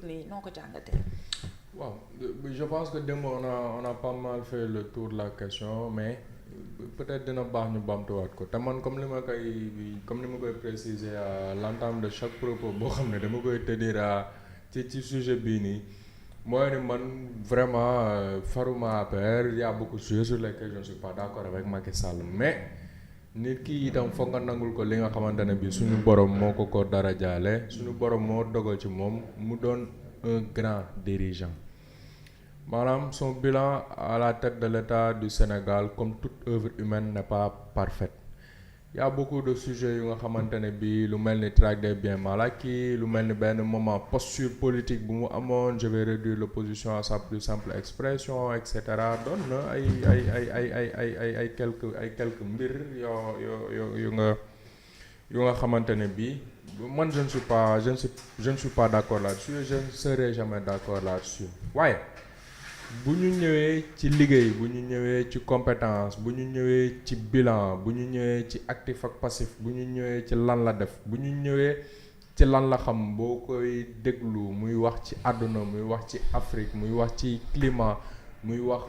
nii noo ko jàngatee. waaw je pense que démb on a pas mal fait le tour de la question mais peut-être dina baax ñu bamtuwaat ko te man comme ni ma koy préciser à l'entame de chaque propos boo xam ne dama koy tenir ci sujet bii nii mooy ni man vraiment faruma APR y a beaucoup de sujets sur lesquels je ne suis pas d'accord avec Macky Sall mais nit ki itam foog nga nangul ko li nga xamante ne bii suñu borom moo ko dara jaale suñu borom moo dogal ci moom mu doon un grand dirigeant. Maanaam son bilan à la tête de l'État du Sénégal comme toute œuvre humaine n'est pas parfaite. Il y a beaucoup de sujets yu nga xamante ne bii lu mel ni traque des biens mal acquis lu mel ni benn moment posture politique bu mu amoon je vais réduire l'opposition à sa plus simple expression et cetera doon na ay quelques mbir yu nga xamante ne bii man je ne suis pas d'accord là-dessus je ne serai jamais d'accord là-dessus waaye. bu ñu ñëwee ci liggéey bu ñu ñëwee ci compétence bu ñu ñëwee ci bilan bu ñu ñëwee ci actif ak passif bu ñu ñëwee ci lan la def bu ñu ñëwee ci lan la xam boo koy déglu muy wax ci àdduna muy wax ci Afrique muy wax ci climat muy wax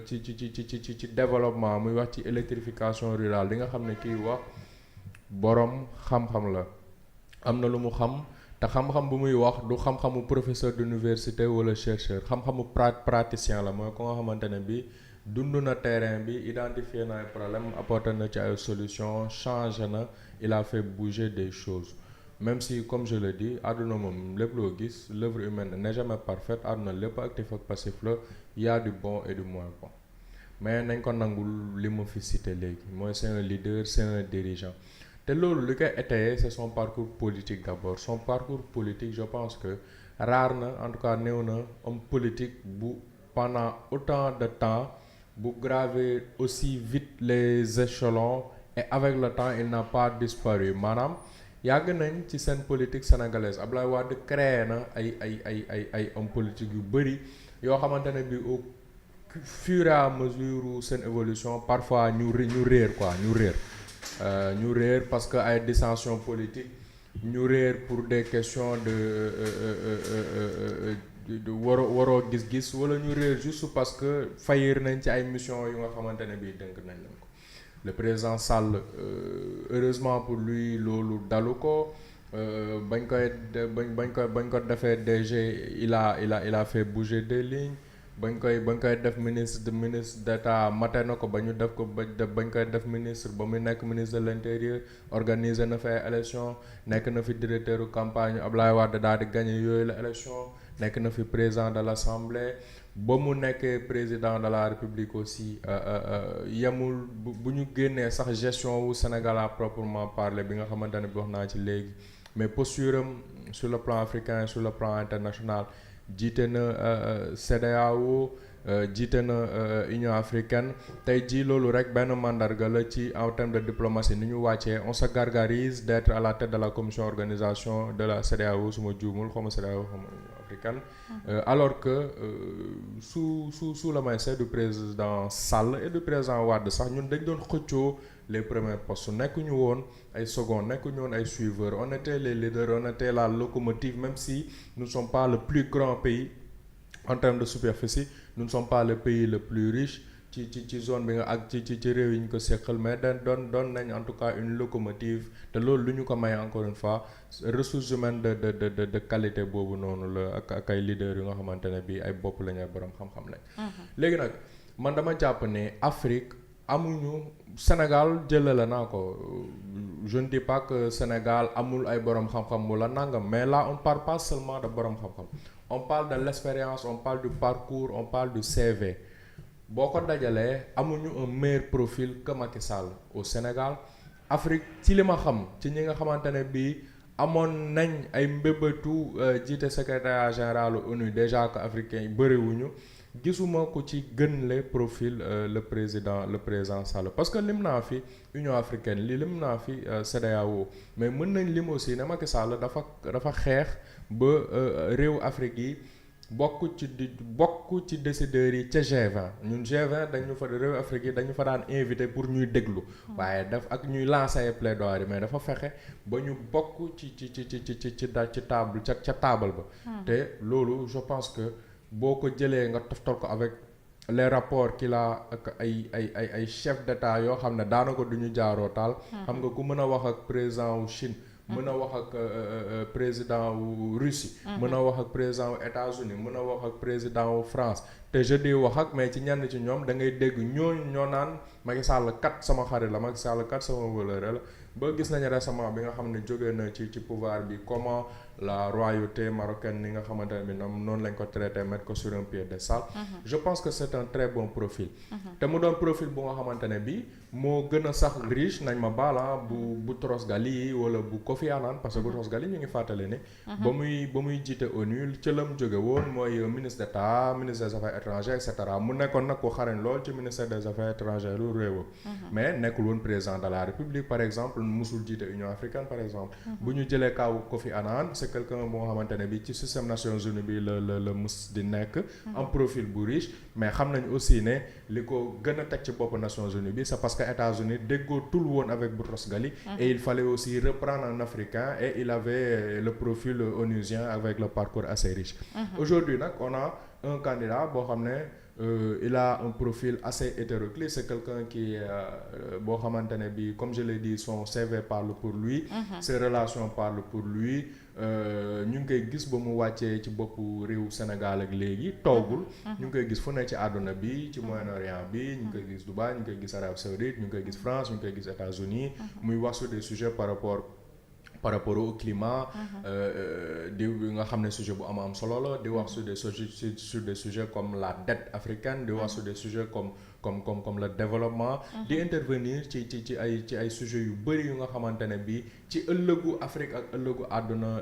ci développement muy wax ci électrification rurale di nga xam ne kii wax boroom xam-xam la am na lu mu xam. te xam-xam bu muy wax du xam-xamu professeur d'université wala chercheur xam-xamu praticien la mooy ko nga xamante ne bi dund na terrain bi identifier na ay problème apporter na ci ay solution changé na il a fait bouger des choses même si comme je le dis àdduna moom lépp loo gis l'œuvre humaine n'est jamais parfaite àdduna lépp actif ak passif la y a du bon et du moins bon mais nañ ko nangul li ma fi cité léegi mooy c'est un leader c'est un dirigeant te loolu li koy étayer c'est son parcours politique d'abord son parcours politique je pense que rare na en tout cas néew na homme politique bu pendant autant de temps bu graver aussi vite les échelons et avec le temps il n'a pas disparu maanaam yàgg nañ ci scène politique sénégalaise Abdoulaye Wade créé na ay homme politique yu bëri yoo xamante ne bi au fur et à mesure seen évolution parfois ñu réer quoi ñu réer parce que ay dissensions politiques ñu réer pour des questions de waroo gis-gis wala ñu réer juste parce que faillir nañ ci ay missions yu nga xamante ne bii dënk nañ leen ko le président Sall heureusement pour lui loolu dalu ko bañ ko defee DG il a fait bouger des lignes bañ koy def ministre d'état maté na ko ba ñu def ko bañ koy def ministre ba muy nekk ministre de l'intérieur organiser na fi ay élection nekk na fi directeur campagne Ablaye Wade daal di gagné yooyu la élection nekk na fi président de l'Assemblée ba mu nekkee président de la République aussi yemul bu ñu génnee sax gestion wu Sénégal à proprement parler bi nga xamante ne bi wax naa ci léegi mais posture am sur le plan africain sur le plan international jiite na CEDEAO jiite na Union africaine tey jii loolu rek benn mandarga la ci en termes de diplomatie ni ñu wàccee on se gargarise d'être à la tête de la commission organisation de la CEDEAO su ma juumul xaw ma CEDEAO xaw ma africaine alors que sous le maintien du président Sall et du président Wade sax ñun dañ doon xëccoo les premiers postes nekkuñu woon ay second nekkuñu woon ay suiveurs on était les leaders on était la locomotive même si nous ne sommes pas le plus grand pays en termes de superficie nous ne sommes pas le pays le plus riche ci zone bi nga ak ci réew yi ñu ko seqal mais doon nañ en tout cas une locomotive te loolu lu ñu ko may encore une fois ressources humaines de qualité boobu noonu la ak ay leaders yu nga xamante ne bii ay bopp lañu ay borom xam-xam lañ. léegi nag man dama jàpp ne Afrique amuñu Sénégal jëlale naa ko je ne dis pas que Sénégal amul ay borom xam-xam wala nangam mais là on parle pas seulement de borom xam-xam on parle de l'expérience on parle du parcours on parle du CV. boo ko dajalee amuñu un meilleur profil que Macky Sall au Sénégal Afrique ci li ma xam ci ñi nga xamante ne bii amoon nañ ay mbébétu jiite secrétariat général ONU déjà que africains yi bëriwuñu gisuma ko ci gën le profil le président Sall parce que lim naa fi Union africaine lim naa fi CEDEAO mais mën nañ lim aussi ne Macky Sall dafa xeex ba réew Afrique yi bokk ci décideurs yi ca G20 ñun G20 dañu fa réew Afrique yi dañu fa daan invité pour ñuy déglu waaye daf ak ñuy lancer ay plaidoyer mais dafa fexe ba ñu bokk ci table ca table ba te loolu je pense que boo ko jëlee nga toftal ko avec les rapports qu'il a ak ay chef d'état yoo xam ne daanaka du ñu jaaroo taal xam nga ku mën a wax ak président wu Chine mën a wax ak président wu Russie mën a wax ak président wu États-Unis mën a wax ak président wu France te je dis wax ak mais ci ñenn ci ñoom da ngay dégg ñoo naan Macky Sall kat sama xarit la Macky Sall kat sama wëlëre la ba gis nañu récemment bi nga xam ne jógee na ci pouvoir bi comment la royauté marocaine ni nga xamante ne bi noonu lañ ko traité mettre ko sur un piédestal je pense que c'est un très bon profil te mu doon profil bu nga xamante ne bi moo gën a sax riche nañ ma baala bu Tros Ghali wala bu Kofi Annan parce que bu Tros Ghali ñu ngi fàttale ne ba muy jiite ONU ci lam jóge woon mooy ministre d'État ministre des affaires étrangères et cetera mu nekkoon nag ko xarañ lool ci ministère des affaires étrangères lu réewam mais nekkul woon président de la République par exemple musul jiite Union africaine par exemple bu ñu jëlee kaw Kofi Annan c'est quelqu'un boo xamante ne bi ci système Nations Unies bi la mus di nekk un profil bu riche mais xam nañ aussi ne li ko gën a teg ci bopp Nations Unies bi c'est parce que États-Unis déggootul woon avec Boutros Ghali et il fallait aussi reprendre un Africain et il avait le profil onusien avec le parcours assez riche aujourd'hui nag on a un candidat boo xam ne il a un profil assez hétéroclite c'est quelqu'un qui boo xamante ne bi comme je l'ai dit son CV parle pour lui ses relations parlent pour lui ñu ngi koy gis ba mu wàccee ci boppu réew Sénégal ak léegi toogul ñu ngi koy gis fu ne ci àdduna bi ci Moyen-Orient bi ñu ngi koy gis Dubaï ñu ngi koy gis Arabie Saoudite ñu ngi koy gis France ñu ngi koy gis États-Unis muy wax sur des sujets par rapport au climat di nga xam ne sujet bu am solo la di wax sur des sujets comme la dette africaine di wax sur des sujets comme le développement di intervenir ci ay sujets yu bëri yu nga xamante ne bi ci ëllëgu Afrique ak ëllëgu àdduna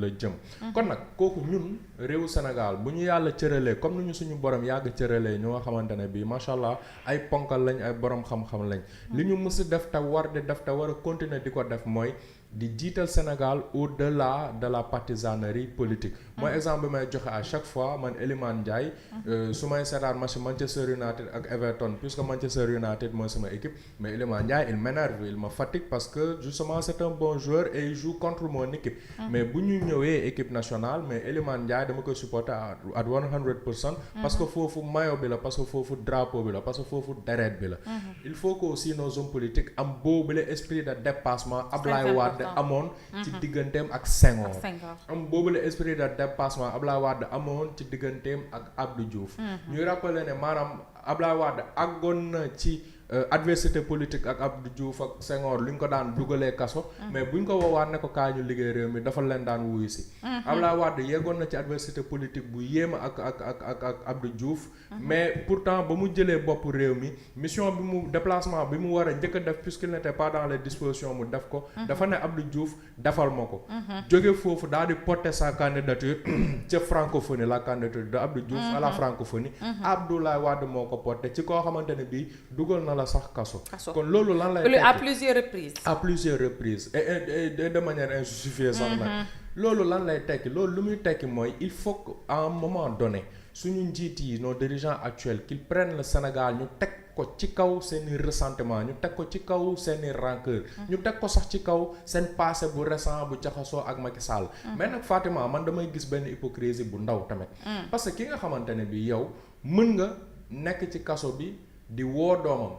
la jëm kon nag kooku ñun réewu Sénégal bu ñu yàlla cëralee comme ni ñu suñu borom yàgg cëralee ñu nga xamante ne bi macha allah ay ponkal lañ ay borom xam-xam lañ li ñu mës def te war di def te war a continuer di ko def mooy di jiital Sénégal au-delà de la partisanerie politique mooy exemple bi may joxe à chaque fois man Elimane Ndiaye su may seetaan match Manchester United ak Everton puisque Manchester United mooy sama équipe mais Elimane Ndiaye il m'énerve il me fatigue parce que justement c'est un bon joueur et il joue contre mon équipe mais bu ñu ñëwee équipe nationale mais Elimane Ndiaye dama koy supporter à 100% parce que foofu maillot bi la parce que foofu drapeau bi la parce que foofu deret bi la il faut que aussi nos hommes politiques am boobu le esprit de dépassement Ablaye Wade amoon ci digganteem ak Senghor am boobu le esprit de dépassement Ablaye Wade amoon ci digganteem ak Abdou Diouf ñuy rappeler ne maanaam Ablaye Wade àggoon na ci adversité politique ak Abdou Diouf ak Senghor lu ñu ko daan dugalee kaso mais bu ñu ko woowaat ne ko kaa ñu liggéey réew mi dafa leen daan wuyu si Abdoulaye Wade yeggoon na ci adversité politique bu yéema ak Abdou Diouf mais pourtant ba mu jëlee bopp réew mi mission bi mu déplacement bi mu war a njëkk a def puisqu'il n'était pas dans les dispositions mu def ko dafa ne Abdou Diouf defal ma ko jóge foofu daal di porter sa candidature ca francophonie la candidature de Abdou Diouf à la francophonie Abdoulaye Wade moo ko porter ci koo xamante ne bii dugal na la sax kaso kon loolu lan lay tekki à plusieurs reprises et de manière injustifiée sax nag loolu lan lay tekki loolu lu muy tekki mooy il faut qu'à un moment donné suñu njiit yi nos dirigeants actuels qu'ils prennent le Sénégal ñu teg ko ci kaw seeni ressentiment ñu teg ko ci kaw seeni rancœur ñu teg ko sax ci kaw seen passé bu récent bu jaxasoo ak Macky Sall mais nag Fatima man damay gis benn hypocrisie bu ndaw tamit parce que ki nga xamante ne bi yow mën nga nekk ci kaso bi di woo doomam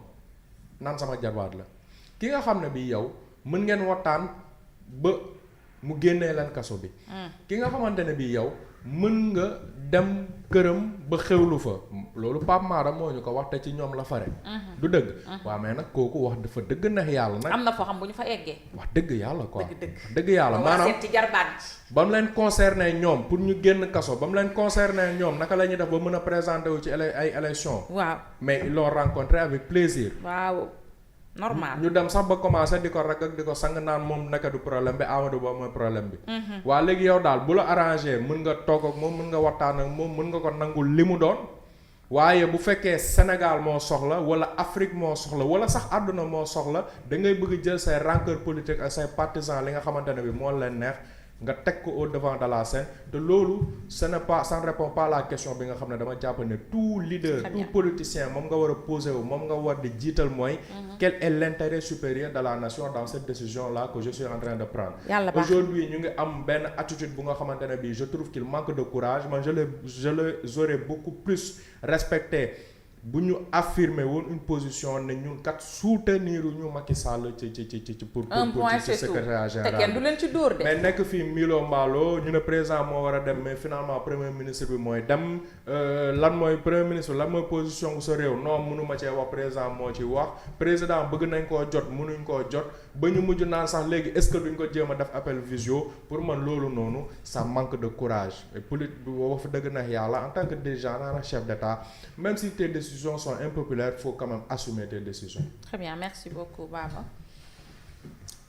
naan sama jarbaat la ki nga xam ne bi yow mën ngeen waxtaan ba mu génnee leen kaso bi ki nga xamante ne bi yow mën nga dem këram ba xewlu fa loolu Pape Mara moo ñu ko wax te ci ñoom la fare du dëgg waaw mais nag kooku wax dafa dëgg neex yàlla nag am na foo xam bu ñu fa eggee wax dëgg yàlla quoi dëgg yàlla maanaam ci jarbaat ba mu leen concerné ñoom pour ñu génn kaso ba mu leen concerné ñoom naka la ñuy def ba mën a présenter wu ci ay élection waaw mais ils l'ont rencontré avec plaisir waaw normal ñu dem sax ba commencé di ko rag ak di ko sang naan moom naka du problème bi Amadou Ba mooy problème bi waa léegi yow daal bu la arrangé mën nga toog ak moom mën nga waxtaan ak moom mën nga ko nangul li mu doon waaye bu fekkee Sénégal moo soxla wala Afrique moo soxla wala sax àdduna moo soxla da ngay bëgg jël say rancœur politique ak say partisans li nga xamante ne bi moo leen neex nga teg ko au devant de la scène te loolu ça ne répond pas à la question bi nga xam ne dama jàpp ne tout leader tout politicien moom nga war a poser wu moom nga war di jiital mooy quel est l'intérêt supérieur de la nation dans cette décision là que je suis en train de prendre. Aujourd'hui ñu ngi am benn attitude bu nga xamante ne bii je trouve qu'il manque de courage man je les aurais beaucoup plus respecté bu ñu affirmer woon une position ne ñun kat soutenir ñu Macky Sall ci pour ci secrétaire général te kenn du leen ci dóor de. mais nekk fii Milo Mballo ñu ne président moo war a dem mais finalement premier ministre bi mooy dem lan mooy premier ministre lan mooy position bu sa réew non mënuma cee wax président moo ci wax président bëgg nañ koo jot mënuñ koo jot ba ñu mujj naan sax léegi est-ce que duñ ko jéem a def appel visio pour man loolu noonu ça manque de courage et wax fa dëgg na yàlla en tant que dirigeant en chef d'État même si tes décisions sont impopulaires, il faut quand même assumer tes décisions. Très bien, merci beaucoup Baba.